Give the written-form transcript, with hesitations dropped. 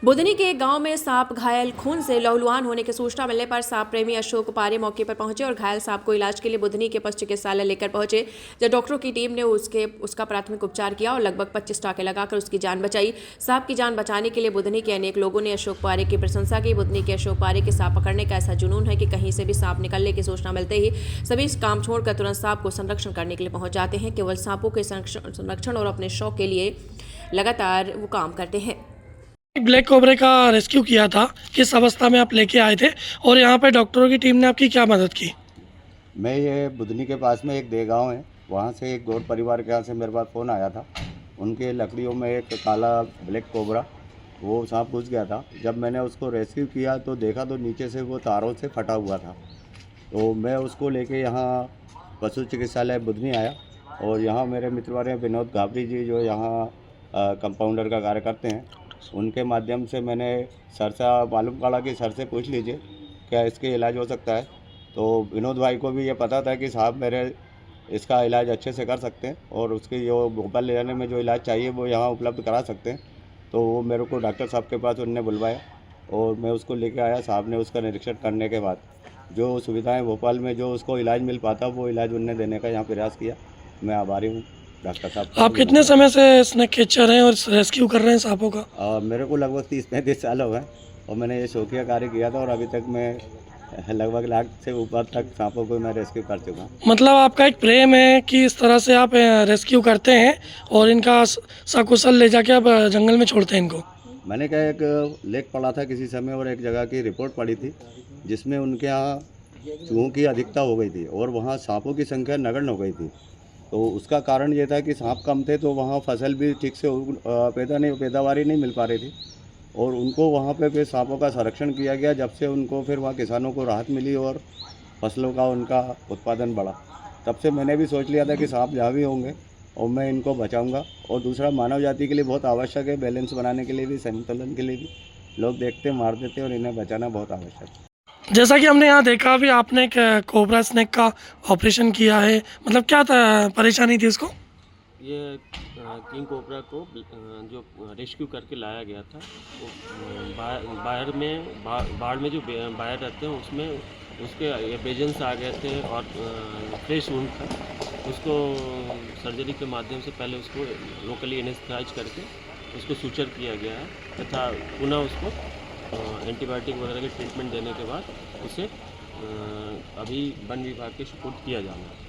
बुधनी के गांव में सांप घायल खून से लहूलुहान होने की सूचना मिलने पर सांप प्रेमी अशोक पारे मौके पर पहुंचे और घायल सांप को इलाज के लिए बुधनी के पशु चिकित्सालय लेकर पहुंचे। जब डॉक्टरों की टीम ने उसका प्राथमिक उपचार किया और लगभग 25 टाँके लगाकर उसकी जान बचाई। सांप की जान बचाने के लिए बुधनी के अनेक लोगों ने अशोक पारे की प्रशंसा की। बुधनी के अशोक पारे के सांप पकड़ने का ऐसा जुनून है कि कहीं से भी सांप निकलने की सूचना मिलते ही सभी काम छोड़कर तुरंत सांप को संरक्षण करने के लिए पहुंच जाते हैं। केवल सांपों के संरक्षण और अपने शौक के लिए लगातार वो काम करते हैं। ब्लैक कोबरा का रेस्क्यू किया था, किस अवस्था में आप लेके आए थे और यहाँ पे डॉक्टरों की टीम ने आपकी क्या मदद की? मैं ये बुधनी के पास में एक देगांव है, वहाँ से एक गौर परिवार के यहाँ से मेरे पास फ़ोन आया था। उनके लकड़ियों में एक काला ब्लैक कोबरा वो सांप घुस गया था। जब मैंने उसको रेस्क्यू किया तो देखा तो नीचे से वो तारों से फटा हुआ था। तो मैं उसको लेके यहाँ पशु चिकित्सालय बुधनी आया और यहाँ मेरे मित्र वाले विनोद घाबरी जी जो यहाँ कंपाउंडर का कार्य करते हैं, उनके माध्यम से मैंने सर से मालूम पड़ा कि सर से पूछ लीजिए क्या इसके इलाज हो सकता है। तो विनोद भाई को भी ये पता था कि साहब मेरे इसका इलाज अच्छे से कर सकते हैं और उसके जो भोपाल ले जाने में जो इलाज चाहिए वो यहाँ उपलब्ध करा सकते हैं। तो वो मेरे को डॉक्टर साहब के पास उन्होंने बुलवाया और मैं उसको लेके आया। साहब ने उसका निरीक्षण करने के बाद जो सुविधाएँ भोपाल में जो उसको इलाज मिल पाता वो इलाज उन्होंने देने का यहाँ प्रयास किया। मैं आभारी हूँ डॉक्टर साहब। आप कितने समय से स्नेक कैचर हैं और रेस्क्यू कर रहे हैं सांपों का? मेरे को लगभग 30-35 साल हो गए और मैंने ये शौकिया कार्य किया था और अभी तक मैं लगभग लाख से ऊपर तक सांपों को मैं रेस्क्यू कर चुका हूँ। मतलब आपका एक प्रेम है कि इस तरह से आप रेस्क्यू करते हैं और इनका सकुशल ले जाके आप जंगल में छोड़ते हैं इनको। मैंने क्या एक लेख पढ़ा था किसी समय और एक जगह की रिपोर्ट पढ़ी थी जिसमें उनके यहाँ चूहों की अधिकता हो गई थी और वहाँ सांपों की संख्या नगण्य हो गई थी। तो उसका कारण ये था कि सांप कम थे तो वहाँ फसल भी ठीक से पैदावारी नहीं मिल पा रही थी और उनको वहाँ पे फिर सांपों का संरक्षण किया गया। जब से उनको फिर वहाँ किसानों को राहत मिली और फसलों का उनका उत्पादन बढ़ा, तब से मैंने भी सोच लिया था कि सांप जहाँ भी होंगे और मैं इनको बचाऊंगा। और दूसरा मानव जाति के लिए बहुत आवश्यक है, बैलेंस बनाने के लिए भी, संतुलन के लिए भी। लोग देखते मार देते और इन्हें बचाना बहुत आवश्यक है। जैसा कि हमने यहाँ देखा अभी आपने एक कोबरा स्नेक का ऑपरेशन किया है, मतलब क्या परेशानी थी उसको? ये किंग कोबरा को जो रेस्क्यू करके लाया गया था वो बाढ़ में जो बाहर रहते हैं उसमें उसके एपेजेंस आ गए थे और फ्रेश वुंड था। उसको सर्जरी के माध्यम से पहले उसको लोकली एनेस्थेटाइज करके उसको सूचर किया गया है तथा पुनः उसको एंटीबायोटिक वगैरह के ट्रीटमेंट देने के बाद उसे अभी वन विभाग के सुपुर्द किया जाना है।